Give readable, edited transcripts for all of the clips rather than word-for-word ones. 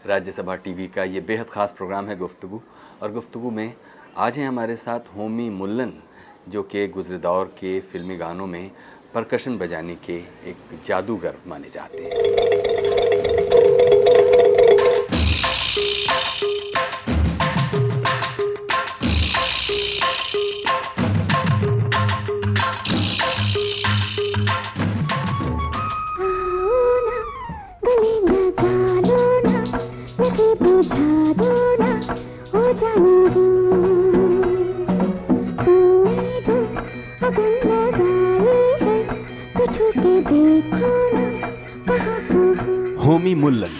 Rajya Sabha TV का ये बेहद ख़ास प्रोग्राम है गुफ्तगू। और गुफ्तगू में आज हैं हमारे साथ होमी मुल्लन, जो कि गुज़रे दौर के फ़िल्मी गानों में परकशन बजाने के एक जादूगर माने जाते हैं। होमी मुल्लन।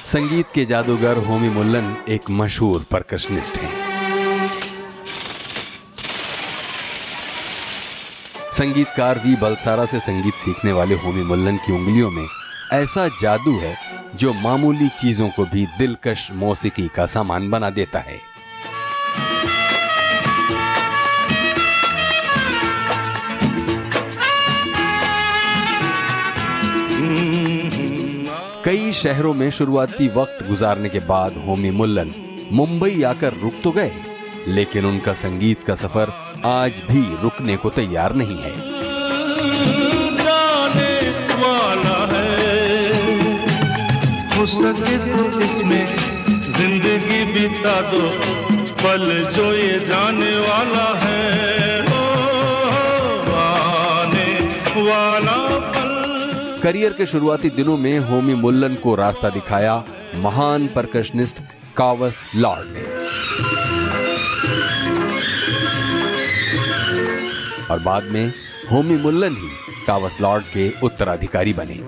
संगीत के जादूगर होमी मुल्लन एक मशहूर परकशनिस्ट हैं। संगीतकार वी बलसारा से संगीत सीखने वाले होमी मुल्लन की उंगलियों में ऐसा जादू है जो मामूली चीजों को भी दिलकश मौसीकी का सामान बना देता है। कई शहरों में शुरुआती वक्त गुजारने के बाद होमी मुल्लन मुंबई आकर रुक तो गए, लेकिन उनका संगीत का सफर आज भी रुकने को तैयार नहीं है। जाने वाला है, हो सके तो इसमें जिंदगी बिता दो, पल जो ये जाने वाला है, आने वाला पल। करियर के शुरुआती दिनों में होमी मुल्लन को रास्ता दिखाया महान परकशनिस्ट कावस लॉर्ड ने, और बाद में होमी मुल्लन ही कावस लॉर्ड के उत्तराधिकारी बने।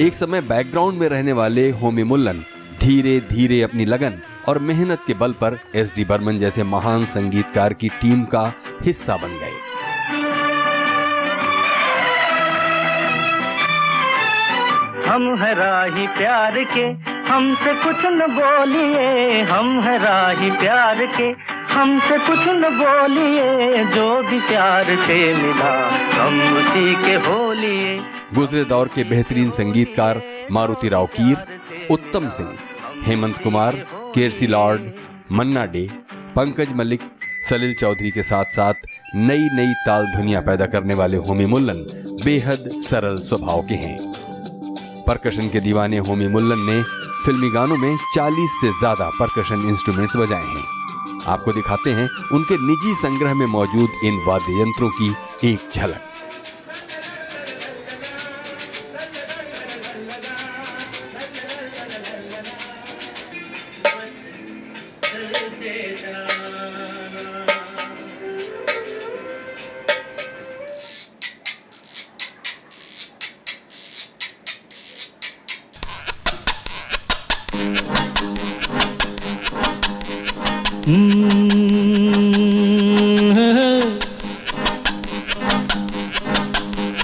एक समय बैकग्राउंड में रहने वाले होमी मुल्लन धीरे धीरे अपनी लगन और मेहनत के बल पर एस.डी. बर्मन जैसे महान संगीतकार की टीम का हिस्सा बन गए। हम है राही प्यार के, हमसे कुछ न बोलिए, हम है राही प्यार के, हमसे कुछ न बोलिए, जो भी प्यार से मिला हम उसी के हो लिए। गुजरे दौर के बेहतरीन संगीतकार मारुति राव कीर, उत्तम सिंह, हेमंत कुमार, केरसी लॉर्ड, मन्ना डे, पंकज मलिक, सलील चौधरी के साथ साथ नई नई ताल धुनिया पैदा करने वाले होमी मुल्लन बेहद सरल स्वभाव के हैं। परकशन के दीवाने होमी मुल्लन ने फिल्मी गानों में 40 से ज्यादा परकशन इंस्ट्रूमेंट्स बजाए हैं। आपको दिखाते हैं उनके निजी संग्रह में मौजूद इन वाद्य यंत्रों की एक झलक।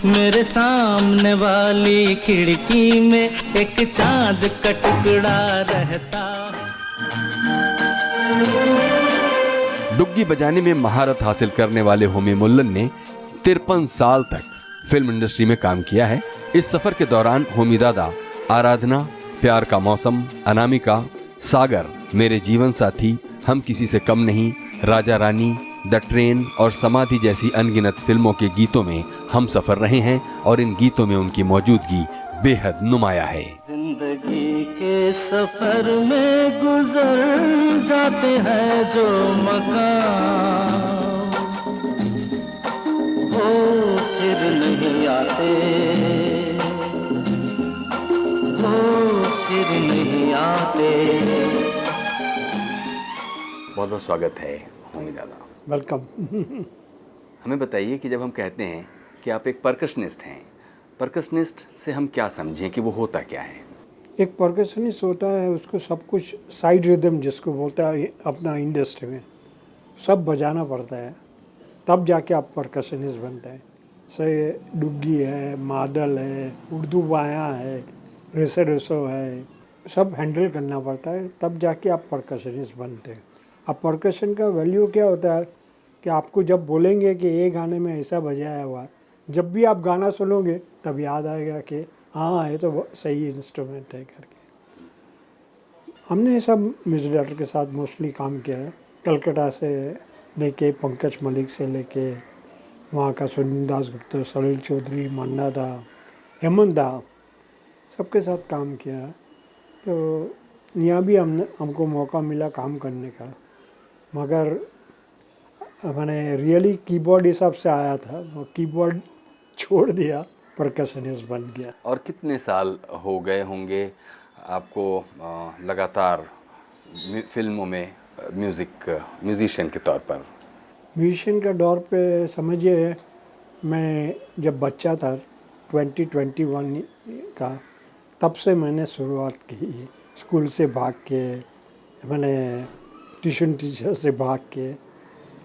मेरे सामने वाली खिड़की में एक चांद का टुकड़ा रहता। डुग्गी बजाने में महारत हासिल करने वाले होमी मुल्लन ने 53 साल तक फिल्म इंडस्ट्री में काम किया है। इस सफर के दौरान होमी दादा, आराधना, प्यार का मौसम, अनामिका, सागर, मेरे जीवन साथी, हम किसी से कम नहीं, राजा रानी, द ट्रेन और समाधि जैसी अनगिनत फिल्मों के गीतों में हम सफर रहे हैं और इन गीतों में उनकी मौजूदगी बेहद नुमाया है। जिंदगी के सफर में गुजर जाते हैं जो मकाम, वो फिर नहीं आते, वो फिर नहीं आते। बहुत बहुत स्वागत है होमी दादा। वेलकम। हमें बताइए कि जब हम कहते हैं कि आप एक परकशनिस्ट हैं, परकशनिस्ट से हम क्या समझें कि वो होता क्या है? एक परकशनिस्ट होता है, उसको सब कुछ साइड रिदम जिसको बोलता है अपना इंडस्ट्री में सब बजाना पड़ता है, तब जाके आप परकशनिस्ट बनते हैं। से डुग्गी है, मादल है, उर्दू बायां है, रेसो रेसो है, सब हैंडल करना पड़ता है, तब जाके आप परकशनिस्ट बनते हैं। अब परकशन का वैल्यू क्या होता है कि आपको जब बोलेंगे कि ये गाने में ऐसा बजाया हुआ, जब भी आप गाना सुनोगे तब याद आएगा कि हाँ ये तो सही इंस्ट्रूमेंट है करके। हमने सब म्यूज़िक डायरेक्टर के साथ मोस्टली काम किया है, कलकत्ता से लेके पंकज मलिक से लेके वहाँ का सुनील दास गुप्ता, सलील चौधरी, मन्ना दा, हेमंत दा, सबके साथ काम किया है। तो यहाँ भी हमको मौका मिला काम करने का, मगर मैंने रियली कीबोर्ड हिसाब से आया था, वो कीबोर्ड छोड़ दिया, परकशनिस्ट बन गया। और कितने साल हो गए होंगे आपको लगातार फिल्मों में म्यूजिशियन के तौर पर? म्यूजिशियन का दौर पे समझिए, मैं जब बच्चा था 2021 का, तब से मैंने शुरुआत की। स्कूल से भाग के, मैंने ट्यूशन टीचर से भाग के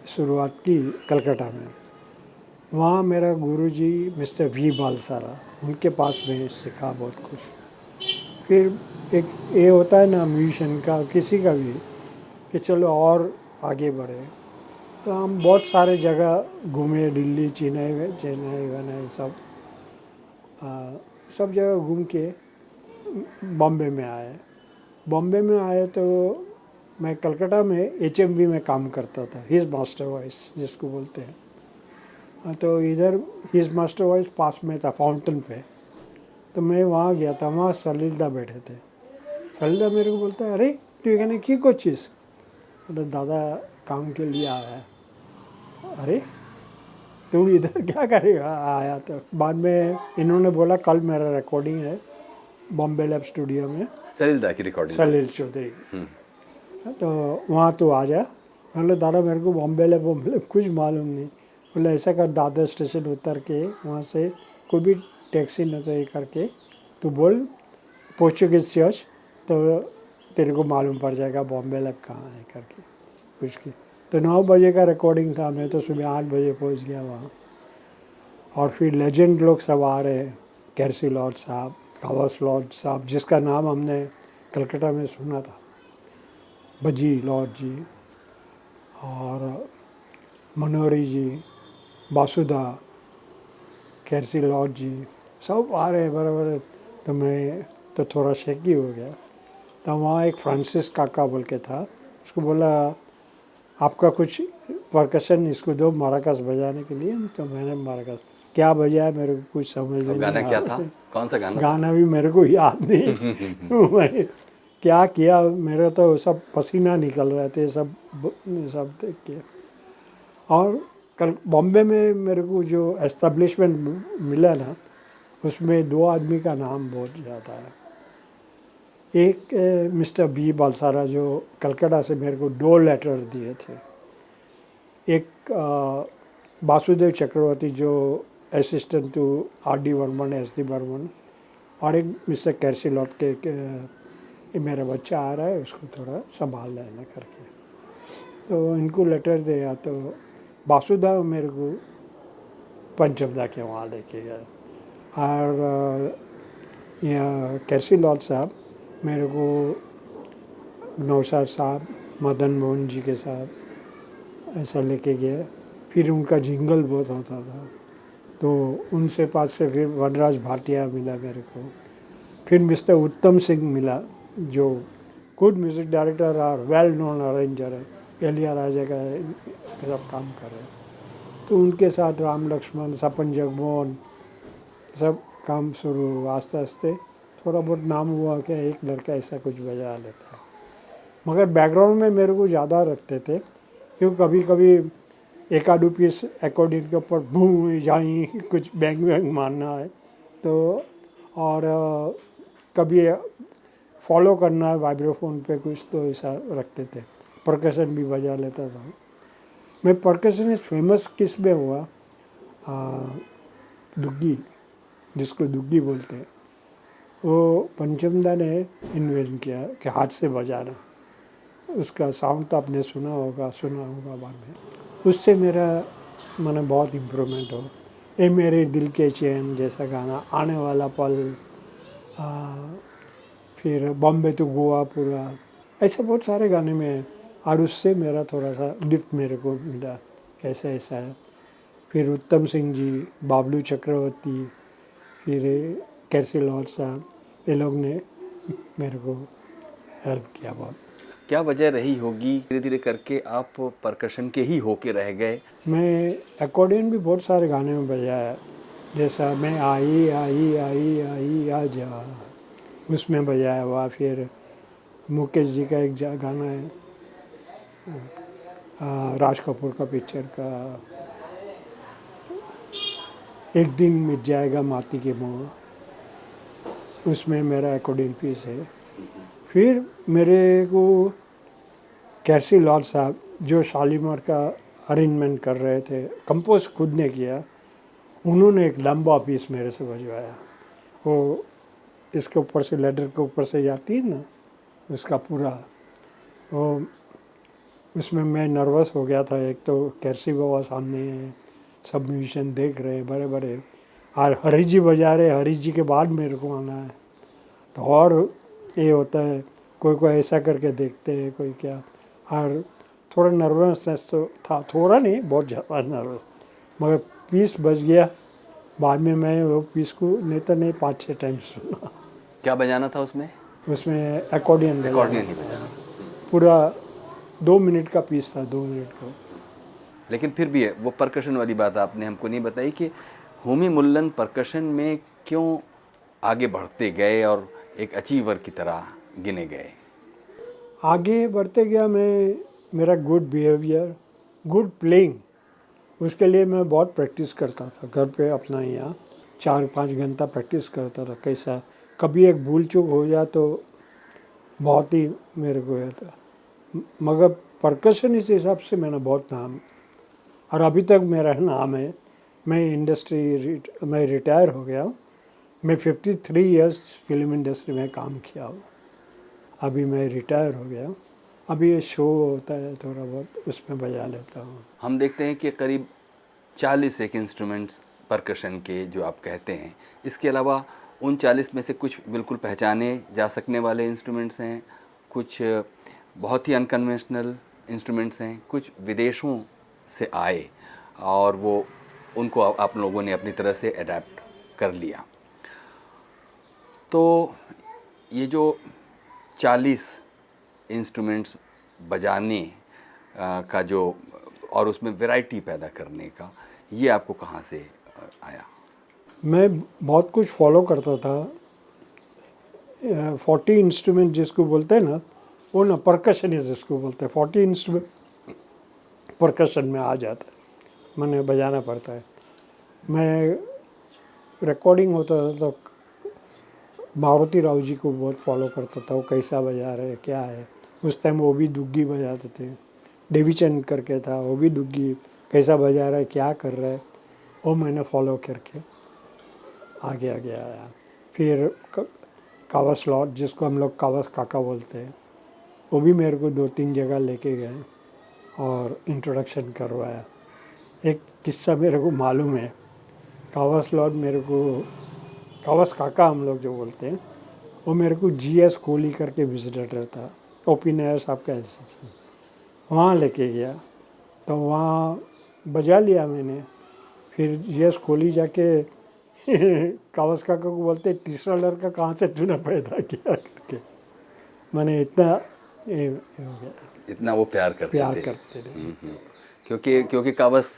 शुरुआत की कलकत्ता में। वहाँ मेरा गुरुजी मिस्टर वी बालसारा, उनके पास मैं सीखा बहुत कुछ। फिर एक ये होता है ना म्यूजिशियन का, किसी का भी, कि चलो और आगे बढ़े। तो हम बहुत सारे जगह घूमे, दिल्ली, चेन्नई वनाई सब जगह घूम के बॉम्बे में आए। बॉम्बे में आए तो मैं कलकत्ता में HMV में काम करता था, हिज मास्टर वॉइस जिसको बोलते हैं। तो इधर हिज मास्टर वॉइस पास में था, फाउंटेन पे। तो मैं वहाँ गया था, वहाँ सलील दा बैठे थे। सलील दा मेरे को बोलता है, अरे तू एखाने की করছিস? बोले दादा काम के लिए आया है। अरे तू इधर क्या करेगा? आया तो बाद में इन्होंने बोला कल मेरा रिकॉर्डिंग है बॉम्बे लैब स्टूडियो में, सलील दा की रिकॉर्डिंग? सलील चौधरी। तो वहाँ तो आ जा। बोले दादा मेरे को बॉम्बे लैब कुछ मालूम नहीं। बोले ऐसा कर, दादर स्टेशन उतर के वहाँ से कोई भी टैक्सी न तो ये करके तो बोल पोर्चुगीज़ चर्च, तो तेरे को मालूम पड़ जाएगा बॉम्बे लैब कहाँ है करके कुछ की। तो 9 बजे का रिकॉर्डिंग था, मैं तो सुबह 8 बजे पहुँच गया वहाँ। और फिर लेजेंड लोग सब आ रहे हैं, कैरसी लॉर्ड साहब, कावस लॉर्ड साहब, जिसका नाम हमने कलकत्ता में सुना था, बजी लॉर्ड जी और मनोहरी जी, बासुदा, कैरसी लॉर्ड जी, सब आ रहे हैं बराबर। तो मैं तो थोड़ा शेकी हो गया। तो वहाँ एक फ्रांसिस काका बोल के था, उसको बोला आपका कुछ परकशन इसको दो माराकस बजाने के लिए। तो मैंने माराकस क्या बजाया मेरे को कुछ समझ में नहीं आया। गाना क्या था? कौन सा गाना? गाना भी मेरे को याद नहीं। मैं क्या किया, मेरा तो सब पसीना निकल रहे थे सब देख के। और कल बॉम्बे में मेरे को जो एस्टेब्लिशमेंट मिला ना, उसमें 2 आदमी का नाम बहुत ज़्यादा है। एक मिस्टर वी बालसारा जो कलकत्ता से मेरे को 2 लेटर दिए थे। एक वासुदेव चक्रवर्ती जो assistant to RD Burman, SD Burman, और एक मिस्टर कैरसी लॉर्ड के मेरा बच्चा आ रहा है, उसको थोड़ा संभाल लेना करके। तो इनको लेटर दिया। तो वासुदेव मेरे को पंचमदा के वहाँ लेके गए, और यहाँ कैरसी लॉर्ड साहब मेरे को नौशाद साहब, मदन मोहन जी के साथ ऐसा लेके गया। फिर उनका जिंगल बहुत होता था, तो उनसे पास से फिर वनराज भाटिया मिला मेरे को। फिर मिस्टर उत्तम सिंह मिला, जो गुड म्यूज़िक डायरेक्टर और वेल नोन अरेंजर है, एलिया राजा का सब काम कर रहे हैं। तो उनके साथ राम लक्ष्मण, सपन जगमोहन सब काम शुरू हुआ। आस्ते आस्ते थोड़ा बहुत नाम हुआ कि एक लड़का ऐसा कुछ बजा लेता है। मगर बैकग्राउंड में मेरे को ज़्यादा रखते थे, क्योंकि कभी कभी एक आधू पीस अकॉर्डियन के ऊपर भूँ जाई कुछ बैंग वैंग मारना है तो, और कभी फॉलो करना है वाइब्रोफोन पे कुछ, तो ऐसा रखते थे। परकशन भी बजा लेता था मैं। परकशनिस्ट फेमस किस में हुआ, दुग्गी, जिसको दुग्गी बोलते हैं, वो पंचमदा ने इन्वेंट किया कि हाथ से बजाना। उसका साउंड तो आपने सुना होगा बाद में। उससे मेरा मैंने बहुत इम्प्रूवमेंट हो। ए मेरे दिल के चैन जैसा गाना, आने वाला पल, फिर बॉम्बे टू गोवा पूरा, ऐसे बहुत सारे गाने में। और उससे मेरा थोड़ा सा लिफ्ट मेरे को मिला, कैसे ऐसा है। फिर उत्तम सिंह जी, बाबलू चक्रवर्ती, फिर कैसी लॉर्ड साहब, ये लोग ने मेरे को हेल्प किया बहुत। क्या वजह रही होगी धीरे धीरे करके आप परकशन के ही होके रह गए? मैं अकॉर्डियन भी बहुत सारे गाने में बजाया, जैसा मैं आई आई आई आई आजा, उसमें बजाया हुआ। फिर मुकेश जी का एक गाना है राज कपूर का पिक्चर का, एक दिन मिट जाएगा माटी के मोह, उसमें मेरा अकॉर्डियन पीस है। फिर मेरे को कैसी लॉर्ड साहब जो शालीमार का अरेंजमेंट कर रहे थे, कंपोज खुद ने किया, उन्होंने एक लंबा पीस मेरे से बजवाया। वो इसके ऊपर से लेडर के ऊपर से जाती है ना, उसका पूरा वो, उसमें मैं नर्वस हो गया था। एक तो कैसी बाबा सामने है, सब म्यूजिशियन देख रहे हैं बड़े बड़े, और हरी जी बजा रहे, हरी जी के बाद मेरे को आना है, तो और ये होता है, कोई कोई ऐसा करके देखते हैं, कोई क्या, और थोड़ा नर्वसनेस तो था, थोड़ा नहीं बहुत ज़्यादा नर्वस, मगर पीस बज गया। बाद में मैं वो पीस को नहीं तो नहीं 5-6 टाइम सुना। क्या बजाना था उसमें? उसमें अकॉर्डियन ही बजाना। पूरा 2 मिनट का पीस था, 2 मिनट का। लेकिन फिर भी है वो परकशन वाली बात आपने हमको नहीं बताई कि होमी मुल्लन परकशन में क्यों आगे बढ़ते गए और एक अचीवर की तरह गिने गए? आगे बढ़ते गया मैं, मेरा गुड बिहेवियर, गुड प्लेइंग, उसके लिए मैं बहुत प्रैक्टिस करता था घर पे अपना ही, यहाँ 4-5 घंटा प्रैक्टिस करता था। कैसा कभी एक भूल चूक हो जाए तो बहुत ही मेरे को यह था, मगर परकशन इस हिसाब से मैंने बहुत नाम, और अभी तक मेरा नाम है। मैं मैं रिटायर हो गया हूँ, मैं 53 इयर्स फिल्म इंडस्ट्री में काम किया हूँ, अभी मैं रिटायर हो गया हूँ। अभी ये शो होता है थोड़ा बहुत, उसमें बजा लेता हूँ। हम देखते हैं कि करीब 40 एक इंस्ट्रूमेंट्स परकशन के जो आप कहते हैं, इसके अलावा उन 40 में से कुछ बिल्कुल पहचाने जा सकने वाले इंस्ट्रूमेंट्स हैं, कुछ बहुत ही अनकन्वेंशनल इंस्ट्रूमेंट्स हैं, कुछ विदेशों से आए और वो उनको आप लोगों ने अपनी तरह से अडेप्ट कर लिया। तो ये जो 40 इंस्ट्रूमेंट्स बजाने का जो, और उसमें वैरायटी पैदा करने का, ये आपको कहाँ से आया? मैं बहुत कुछ फॉलो करता था। 40 इंस्ट्रूमेंट जिसको बोलते हैं ना, वो ना परकशनिस्ट जिसको बोलते हैं, 40 इंस्ट्रूमेंट परकशन में आ जाता है, मैंने बजाना पड़ता है। मैं रिकॉर्डिंग होता था तो मारुति राव जी को बहुत फॉलो करता था, वो कैसा बजा रहे क्या है। उस टाइम वो भी दुग्गी बजाते थे, डेविचंद करके था, वो भी दुग्गी, कैसा बजा रहा है क्या कर रहा है, वो मैंने फॉलो करके आगे आगे आया। फिर कावस लॉर्ड जिसको हम लोग कावस काका बोलते हैं, वो भी मेरे को 2-3 जगह लेके गए और इंट्रोडक्शन करवाया। एक किस्सा मेरे को मालूम है, कावस लॉर्ड मेरे को, कावस काका हम लोग जो बोलते हैं, वो मेरे को GS कोहली करके विजिटर था, OP नायर साहब का असिस्टेंट, वहाँ लेके गया तो वहाँ बजा लिया मैंने। फिर GS कोहली जाके कावस काका को बोलते, तीसरा लड़का कहाँ से तूने पैदा किया करके। मैंने इतना ये हो गया, इतना वो प्यार करते थे। क्योंकि कावस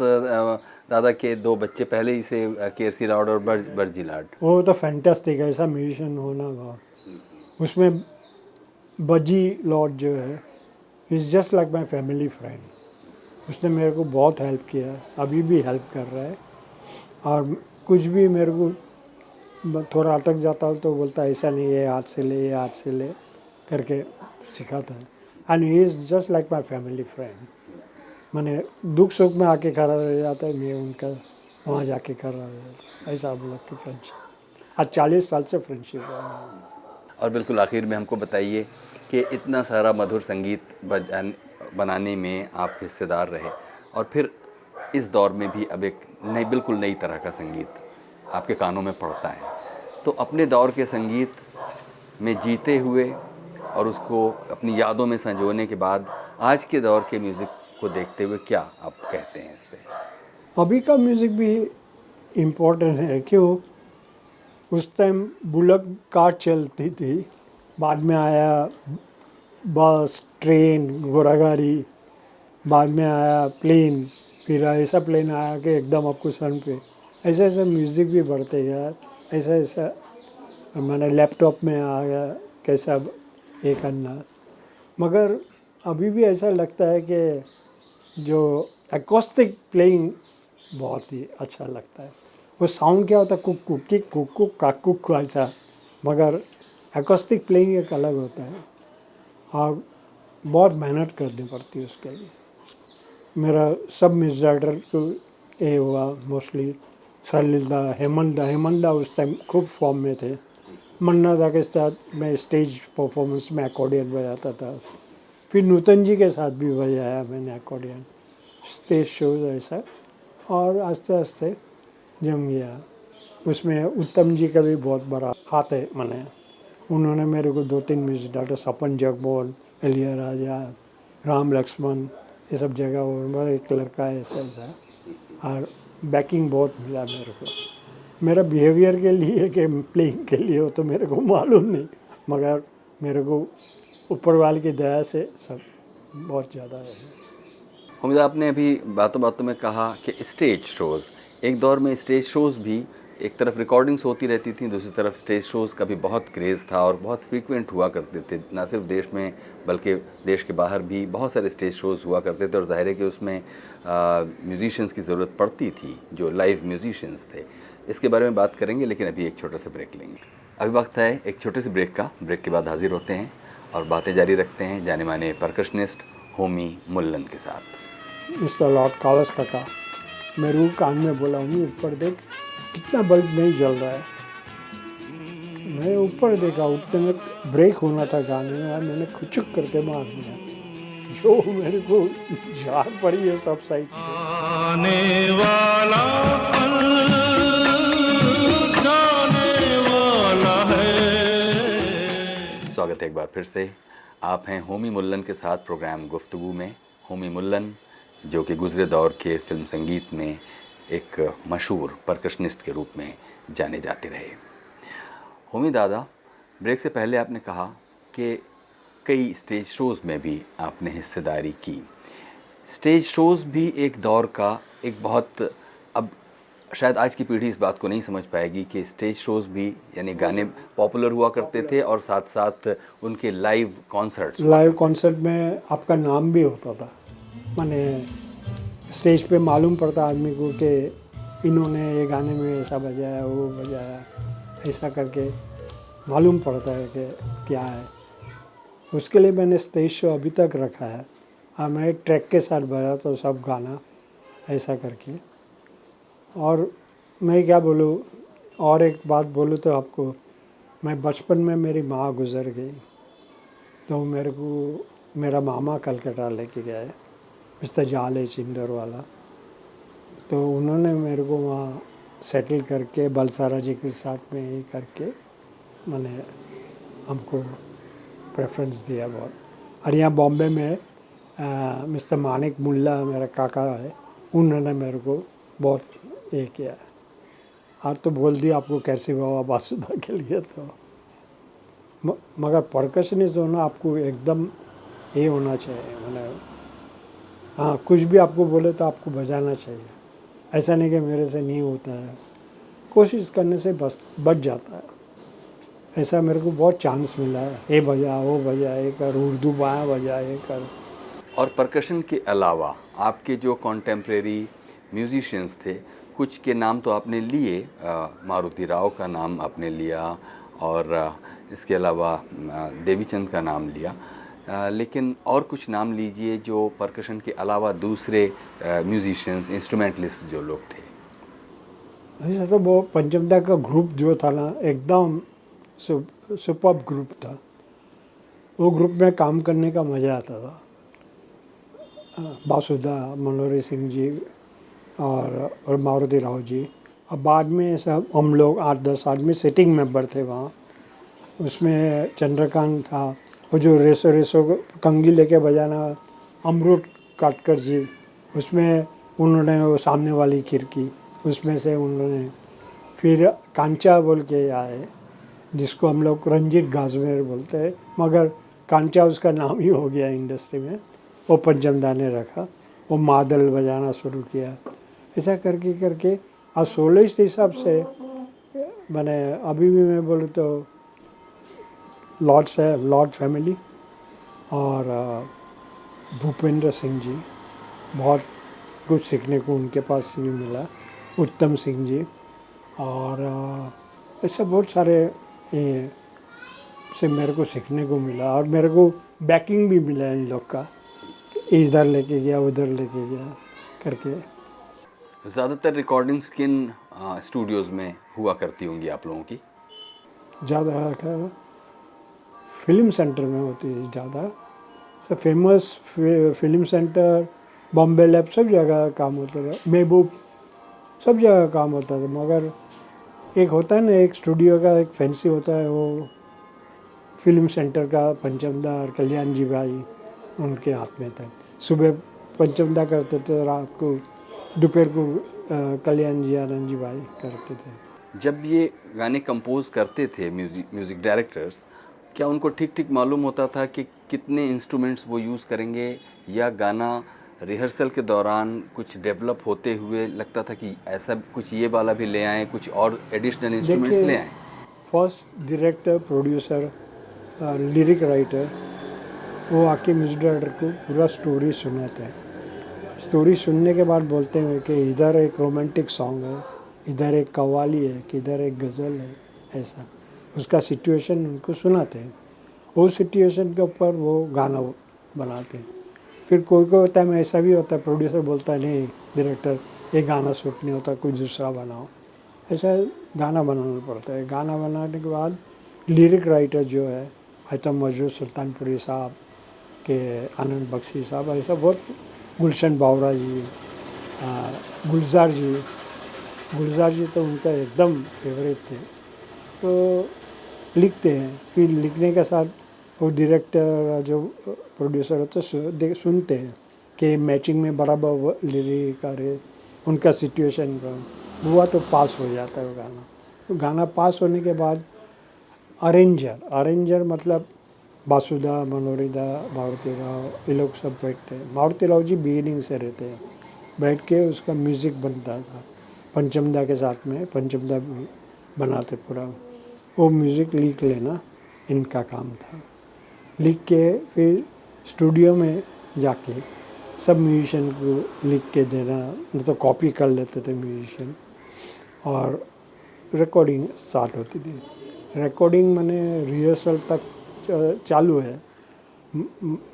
दादा के 2 बच्चे पहले ही से केरसी लॉर्ड और बर्जी लॉर्ड, वो तो फैंटास्टिक, ऐसा म्यूजिशियन होना बहुत। उसमें बजी लॉर्ड जो है is just like my family friend, उसने मेरे को बहुत हेल्प किया, अभी भी हेल्प कर रहा है। और कुछ भी मेरे को थोड़ा अटक जाता हो तो बोलता है ऐसा नहीं, ये हाथ से ले, ये हाथ से ले करके सिखाता है। And he is just like my family friend, मैंने दुख सुख में आके खड़ा रह जाता है, मैं उनका वहाँ जाके खड़ा रह जाता, ऐसा हम लोग की फ्रेंडशिप आज 40 साल से फ्रेंडशिप है। और बिल्कुल आखिर में हमको बताइए कि इतना सारा मधुर संगीत बनाने में आप हिस्सेदार रहे, और फिर इस दौर में भी अब एक बिल्कुल नई तरह का संगीत आपके कानों में पड़ता है, तो अपने दौर के संगीत में जीते हुए और उसको अपनी यादों में संजोने के बाद आज के दौर के म्यूज़िक को देखते हुए क्या आप कहते हैं इस पे? अभी का म्यूज़िक भी इम्पोर्टेंट है, क्यों? उस टाइम बुलेट कार चलती थी, बाद में आया बस, ट्रेन, घोड़ा गाड़ी, बाद में आया प्लेन, फिर ऐसा प्लेन आया कि एकदम आपको सर पे, ऐसा ऐसा म्यूज़िक भी बढ़ते गया, ऐसा ऐसा मैंने लैपटॉप में आ गया कैसा ये करना। मगर अभी भी ऐसा लगता है कि जो एकॉस्टिक प्लेइंग बहुत ही अच्छा लगता है। वो साउंड क्या होता है, कुक कुकी कुक काकुक ऐसा, मगर एकॉस्टिक प्लेइंग एक अलग होता है और बहुत मेहनत करनी पड़ती है उसके लिए। मेरा सब म्यूजिक डायरेक्टर को ये हुआ मोस्टली, सलिल दा, हेमंत दा उस टाइम खूब फॉर्म में थे। मन्ना दा के साथ मैं स्टेज परफॉर्मेंस में अकॉर्डियन बजाता था, फिर नूतन जी के साथ भी बजाया मैंने अकॉर्डियन, स्टेज शोज ऐसा, और आस्ते आस्ते जम गया। उसमें उत्तम जी का भी बहुत बड़ा हाथ है मैंने, उन्होंने मेरे को 2-3 म्यूजिक डायरेक्टर, सपन जगमोहन, एलिया राजा, राम लक्ष्मण, ये सब जगह वो एक लड़का ऐसा ऐसा, और बैकिंग बहुत मिला मेरे को। मेरा बिहेवियर के लिए कि प्लेइंग के लिए हो तो मेरे को मालूम नहीं, मगर मेरे को ऊपर वाले की दया से सब बहुत ज़्यादा है। उम्मीद आपने अभी बातों बातों में कहा कि स्टेज शोज़, एक दौर में स्टेज शोज़ भी एक तरफ रिकॉर्डिंग्स होती रहती थी, दूसरी तरफ स्टेज शोज़ का भी बहुत क्रेज़ था और बहुत फ्रीक्वेंट हुआ करते थे, ना सिर्फ देश में बल्कि देश के बाहर भी बहुत सारे स्टेज शोज़ हुआ करते थे। और ज़ाहिर है कि उसमें म्यूजिशियंस की ज़रूरत पड़ती थी, जो लाइव म्यूजिशियंस थे। इसके बारे में बात करेंगे, लेकिन अभी एक छोटा सा ब्रेक लेंगे। अभी वक्त है एक छोटे से ब्रेक का। ब्रेक के बाद हाजिर होते हैं और बातें जारी रखते हैं जाने माने परकशनिस्ट होमी मुल्लन के साथ। मिस्टर लॉर्ड कावस काका मेरे को कान में बोला, हूँ ऊपर देख कितना बल्ब नहीं जल रहा है। मैं ऊपर देखा, उतने में ब्रेक होना था गाने में, मैंने खुचुक करके मार दिया, जो मेरे को झाड़ पड़ी है सब साइड से। आने वाला पल जाने वाला है। स्वागत है एक बार फिर से। आप हैं होमी मुल्लन के साथ प्रोग्राम गुफ्तगू में। होमी मुल्लन जो कि गुज़रे दौर के फिल्म संगीत में एक मशहूर परकशनिस्ट के रूप में जाने जाते रहे। होमी दादा, ब्रेक से पहले आपने कहा कि कई स्टेज शोज़ में भी आपने हिस्सेदारी की। स्टेज शोज़ भी एक दौर का एक बहुत, अब शायद आज की पीढ़ी इस बात को नहीं समझ पाएगी कि स्टेज शोज़ भी यानी गाने पॉपुलर हुआ करते थे और साथ साथ उनके लाइव कॉन्सर्ट में आपका नाम भी होता था, माने स्टेज पे मालूम पड़ता आदमी को कि इन्होंने ये गाने में ऐसा बजाया, वो बजाया, ऐसा करके मालूम पड़ता है कि क्या है। उसके लिए मैंने स्टेज शो अभी तक रखा है और मैं ट्रैक के साथ बजाता हूँ सब गाना ऐसा करके। और मैं क्या बोलूँ, और एक बात बोलूँ तो आपको, मैं बचपन में मेरी माँ गुज़र गई, तो मेरे को मेरा मामा कलकत्ता लेके गया है, मिस्टर जाले चिंडर वाला, तो उन्होंने मेरे को वहाँ सेटल करके बलसारा जी के साथ में ही करके मैंने हमको प्रेफरेंस दिया बहुत। और यहाँ बॉम्बे में मिस्टर मानिक मुल्ला मेरा काका है, उन्होंने मेरे को बहुत ये किया है। और तो बोल दिया आपको कैसे बाबा बासुदा के लिए, तो मगर परकशनिस्ट होना आपको एकदम ये होना चाहिए, मैंने हाँ कुछ भी आपको बोले तो आपको बजाना चाहिए। ऐसा नहीं कि मेरे से नहीं होता है, कोशिश करने से बस बच जाता है। ऐसा मेरे को बहुत चांस मिला है, ये बजा, वो बजा, ये कर, उर्दू बायाँ बजा, ये कर। और परकशन के अलावा आपके जो कॉन्टेम्प्रेरी म्यूजिशियंस थे, कुछ के नाम तो आपने लिए, मारुति राव का नाम आपने लिया और इसके अलावा देवीचंद का नाम लिया, लेकिन और कुछ नाम लीजिए जो परकशन के अलावा दूसरे म्यूजिशियंस, इंस्ट्रूमेंटलिस्ट जो लोग थे। ऐसा तो वो पंचमदा का ग्रुप जो था ना, एकदम सुपर्ब ग्रुप था। वो ग्रुप में काम करने का मज़ा आता था। बासुदा, मनोहरी सिंह जी और मारुति राव जी, और बाद में सब हम लोग 8-10 आदमी सिटिंग मेंबर थे वहाँ। उसमें चंद्रकांत था, वो जो रेसो कंगी लेके बजाना, अमरूद काटकर जी, उसमें उन्होंने वो सामने वाली खिड़की उसमें से उन्होंने, फिर कांचा बोल के आए जिसको हम लोग रंजीत गाजमेर बोलते हैं, मगर कांचा उसका नाम ही हो गया इंडस्ट्री में। वो पंचमदा ने रखा, वो मादल बजाना शुरू किया, ऐसा करके करके आज सोलिस्ट हिसाब से मैंने अभी भी मैं बोलूँ तो लॉर्ड फैमिली और भूपेंद्र सिंह जी, बहुत कुछ सीखने को उनके पास से भी मिला, उत्तम सिंह जी और ऐसे बहुत सारे ये से मेरे को सीखने को मिला और मेरे को बैकिंग भी मिला इन लोग का, इधर लेके गया उधर लेके गया करके। ज़्यादातर रिकॉर्डिंग्स किन स्टूडियोज़ में हुआ करती होंगी आप लोगों की? ज़्यादा फिल्म सेंटर में होती है ज़्यादा, सब famous film centre, Bombay lab, सब जगह काम होता था, महबूब सब जगह काम होता था। मगर एक होता है ना, एक स्टूडियो का एक फैंसी होता है, वो फिल्म सेंटर का पंचमदा और कल्याण जी भाई उनके हाथ में था। सुबह पंचमदा करते थे, रात को दोपहर को कल्याण जी आनंद जी भाई करते थे। जब ये गाने कंपोज करते थे म्यूज़िक डायरेक्टर्स, क्या उनको ठीक ठीक मालूम होता था कि कितने इंस्ट्रूमेंट्स वो यूज़ करेंगे, या गाना रिहर्सल के दौरान कुछ डेवलप होते हुए लगता था कि ऐसा कुछ ये वाला भी ले आएँ, कुछ और एडिशनल इंस्ट्रूमेंट्स ले आएँ? First director, producer, lyric writer वो आके म्यूजिक डायरेक्टर को पूरा स्टोरी सुनाते हैं। स्टोरी सुनने के बाद बोलते हैं कि इधर एक रोमांटिक सॉन्ग है, इधर एक कव्वाली है, कि इधर एक गज़ल है, ऐसा उसका सिचुएशन उनको सुनाते हैं। वो सिचुएशन के ऊपर वो गाना बनाते हैं। फिर कोई टाइम ऐसा भी होता है, प्रोड्यूसर बोलता है नहीं डायरेक्टर ये गाना सूट नहीं होता, कोई दूसरा बनाओ, ऐसा गाना बनाना पड़ता है। गाना बनाने के बाद लिरिक राइटर जो है हैतम मजरूर सुल्तानपुरी साहब के, आनंद बख्शी साहब, ऐसा बहुत, गुलशन बावरा जी, गुलजार जी तो उनका एकदम फेवरेट थे। तो लिखते हैं, फिर लिखने के साथ वो डायरेक्टर जो प्रोड्यूसर होते सुनते हैं कि मैचिंग में बराबर लिरिक करे, उनका सिचुएशन हुआ तो पास हो जाता है वो गाना। तो गाना पास होने के बाद अरेंजर मतलब बासुदा, मनोरिदा, मारुति राव, ये लोग सब बैठते हैं। मारुति राव जी बिगिनिंग से रहते हैं, बैठ के उसका म्यूज़िक बनता था पंचमदा के साथ में, पंचमदा भी बनाते पूरा, वो म्यूज़िक लिख लेना इनका काम था। लिख के फिर स्टूडियो में जाके सब म्यूजिशियन को लिख के देना, नहीं तो कॉपी कर लेते थे म्यूजिशियन, और रिकॉर्डिंग स्टार्ट होती थी। रिकॉर्डिंग मैंने रिहर्सल तक चालू है।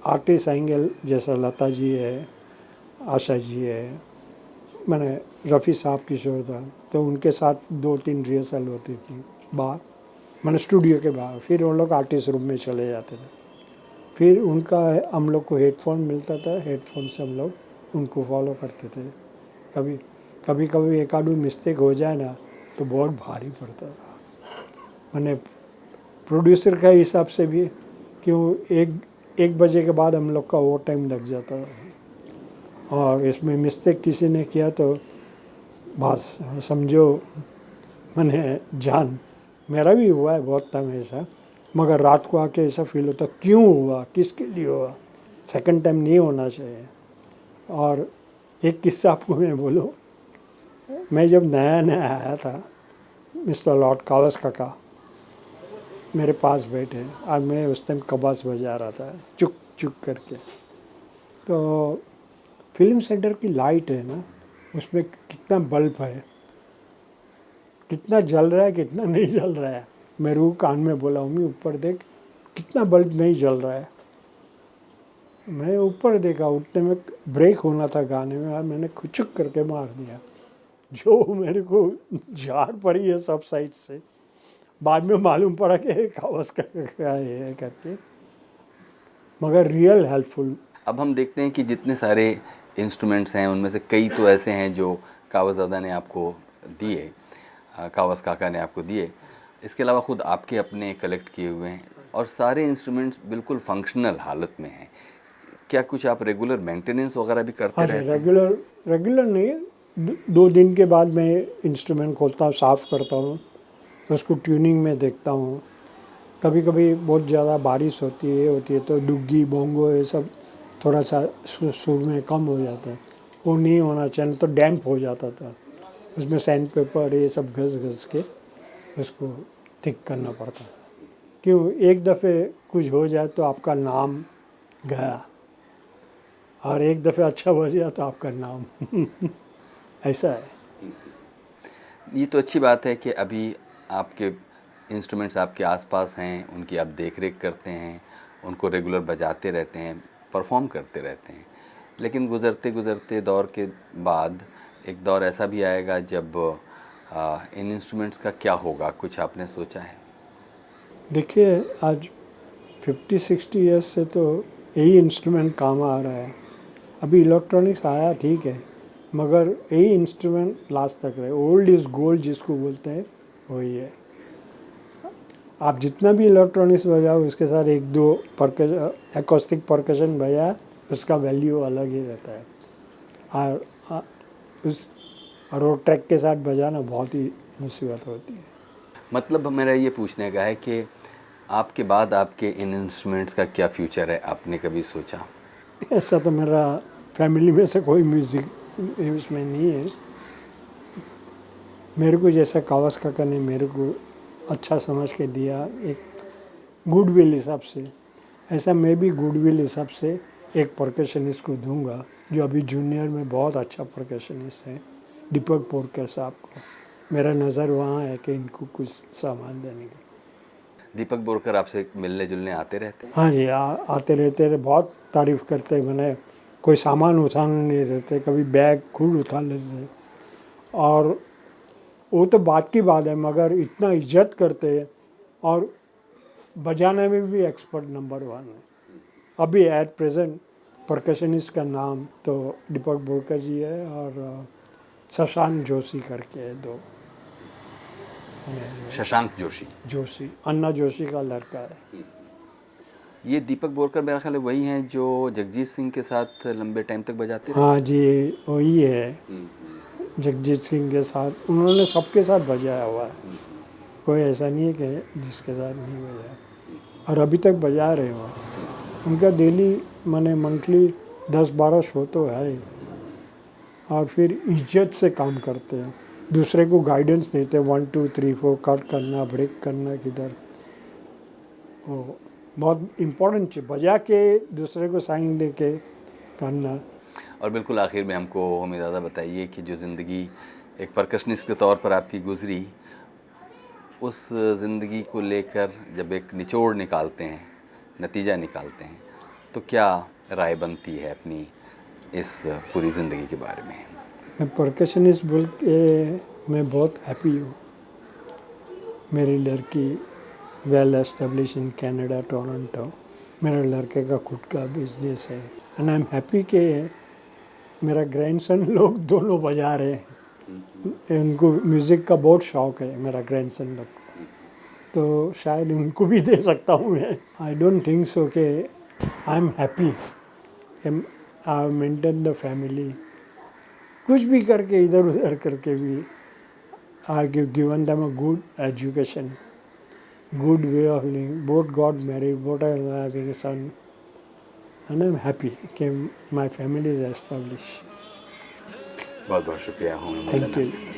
आर्टिस्ट आएंगे जैसा लता जी है, आशा जी है, मैंने रफ़ी साहब किशोर था, तो उनके साथ 2-3 रिहर्सल होती थी बाहर, मैंने स्टूडियो के बाहर। फिर वो लोग आर्टिस्ट रूम में चले जाते थे। फिर उनका हम लोग को हेडफोन मिलता था, हेडफोन से हम लोग उनको फॉलो करते थे। कभी एक आधू मिस्टेक हो जाए ना तो बहुत भारी पड़ता था। मैंने प्रोड्यूसर का हिसाब से भी, क्यों 1 बजे के बाद हम लोग का ओवर टाइम लग जाता है, और इसमें मिस्टेक किसी ने किया तो बस समझो मैंने जान, मेरा भी हुआ है बहुत टाइम ऐसा, मगर रात को आके ऐसा फील होता क्यों हुआ, किसके लिए हुआ, सेकंड टाइम नहीं होना चाहिए। और एक किस्सा आपको मैं बोलूँ, मैं जब नया आया था, मिस्टर लॉर्ड कावस काका मेरे पास बैठे और मैं उस टाइम कबास बजा रहा था चुक चुक करके। तो फिल्म सेंटर की लाइट है ना, उसमें कितना बल्ब है, कितना जल रहा है कितना नहीं जल रहा है। मैं रूह कान में बोला हूँ, ऊपर देख कितना बल्ब नहीं जल रहा है। मैं ऊपर देखा, उतने में ब्रेक होना था गाने में, और मैंने खुचुक करके मार दिया, जो मेरे को झाड़ पड़ी है सब साइड से। बाद में मालूम पड़ा कि कावस का है करके, मगर रियल हेल्पफुल। अब हम देखते हैं कि जितने सारे इंस्ट्रूमेंट्स हैं उनमें से कई तो ऐसे हैं जो कावसदादा ने आपको दिए, कावस काका ने आपको दिए, इसके अलावा ख़ुद आपके अपने कलेक्ट किए हुए हैं, और सारे इंस्ट्रूमेंट्स बिल्कुल फंक्शनल हालत में हैं। क्या कुछ आप रेगुलर मेंटेनेंस वगैरह भी करते हाँ रहते हैं? रेगुलर नहीं, 2 दिन के बाद मैं इंस्ट्रूमेंट खोलता हूँ, साफ़ करता हूँ, उसको ट्यूनिंग में देखता हूँ। कभी कभी बहुत ज़्यादा बारिश होती है तो डुग्गी बोंगो ये सब थोड़ा सा सुर में कम हो जाता है, वो नहीं होना चाहिए, तो डैम्प हो जाता था। उसमें सैंड पेपर ये सब घस के उसको थिक करना पड़ता है। क्यों, एक दफ़े कुछ हो जाए तो आपका नाम गया, और एक दफ़े अच्छा हो जाए तो आपका नाम ऐसा है। ये तो अच्छी बात है कि अभी आपके इंस्ट्रूमेंट्स आपके आसपास हैं, उनकी आप देख रेख करते हैं, उनको रेगुलर बजाते रहते हैं, परफॉर्म करते रहते हैं। लेकिन गुज़रते गुज़रते दौर के बाद एक दौर ऐसा भी आएगा जब इन इंस्ट्रूमेंट्स का क्या होगा, कुछ आपने सोचा है? देखिए, आज 50-60 ईयर्स से तो यही इंस्ट्रूमेंट काम आ रहा है। अभी इलेक्ट्रॉनिक्स आया ठीक है, मगर यही इंस्ट्रूमेंट लास्ट तक रहे। ओल्ड इज़ गोल्ड जिसको बोलते हैं वही है। आप जितना भी इलेक्ट्रॉनिक्स बजाओ, उसके साथ 1-2 एकॉस्टिक परकशन बजाया, उसका वैल्यू अलग ही रहता है। और वो ट्रैक के साथ बजाना बहुत ही मुसीबत होती है। मतलब मेरा ये पूछने का है कि आपके बाद आपके इन इंस्ट्रूमेंट्स का क्या फ्यूचर है, आपने कभी सोचा? ऐसा तो मेरा फैमिली में से कोई म्यूज़िक इसमें नहीं है। मेरे को जैसा कावासाकी ने मेरे को अच्छा समझ के दिया, एक गुडविल हिसाब से, ऐसा मैं भी गुडविल हिसाब से एक परकशनिस्ट को दूंगा, जो अभी जूनियर में बहुत अच्छा परकशनिस्ट है, दीपक बोरकर साहब को। मेरा नज़र वहाँ है कि इनको कुछ सामान देने की। दीपक बोरकर आपसे मिलने जुलने आते रहते हैं? हाँ जी, आते रहते हैं, बहुत तारीफ़ करते हैं। मैंने कोई सामान उठाने नहीं देते, कभी बैग खुद उठा लेते, और वो तो बात की बात है, मगर इतना इज्जत करते हैं, और बजाने में भी एक्सपर्ट नंबर 1 है। अभी एट प्रेजेंट परकशनिस्ट का नाम तो दीपक बोरकर जी है, और शशांक जोशी करके है 2। शशांक जोशी अन्ना जोशी का लड़का है। ये दीपक बोरकर मेरा ख्याल है वही हैं जो जगजीत सिंह के साथ लंबे टाइम तक बजाते रहे? हाँ जी, वही है। जगजीत सिंह के साथ उन्होंने सबके साथ बजाया हुआ है, कोई ऐसा नहीं है कि जिसके साथ नहीं बजाया, और अभी तक बजा रहे हो। उनका डेली माने मंथली 10-12 शो तो है, और फिर इज्जत से काम करते हैं, दूसरे को गाइडेंस देते हैं, 1 2 3 4 कट करना, ब्रेक करना किधर, वो बहुत इम्पोर्टेंट है, बजा के दूसरे को साइन दे के करना। और बिल्कुल आखिर में हमको होमीज़ादा बताइए कि जो ज़िंदगी एक परकशनिस्ट के तौर पर आपकी गुजरी, उस ज़िंदगी को लेकर जब एक निचोड़ निकालते हैं, नतीजा निकालते हैं, तो क्या राय बनती है अपनी इस पूरी ज़िंदगी के बारे में? मैं परकशनिस्ट बोल के मैं बहुत हैप्पी हूँ। मेरी लड़की well establish in Canada, Toronto. मेरे लड़के का खुद का बिजनेस है, एंड आई एम हैप्पी कि मेरा ग्रैंडसन लोग दोनों बजा रहे हैं। उनको म्यूज़िक का बहुत शौक़ है, मेरा ग्रैंडसन लोग को, तो शायद उनको भी दे सकता हूँ मैं। आई डोंट थिंक सो कि I am happy, I maintain the family, कुछ भी करके इधर उधर करके भी I given them a good education, good way of living. Both got married, both are having a son, and I'm happy कि my family is established. बहुत बहुत शुक्रिया Homi Mullan.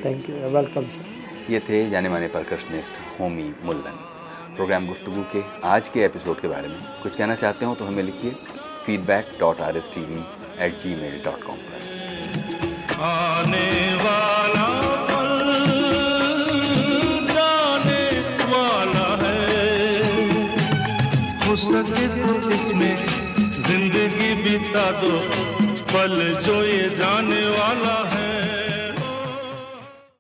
Thank you, welcome sir. ये थे जाने माने परकशनिस्ट होमी मुल्लन। प्रोग्राम गुफ्तगू के आज के एपिसोड के बारे में कुछ कहना चाहते हो तो हमें लिखिए feedback.rstv@gmail.com पर। आने वाला हो सके तो इसमें जिंदगी बिता दो, पल जो ये जाने वाला है।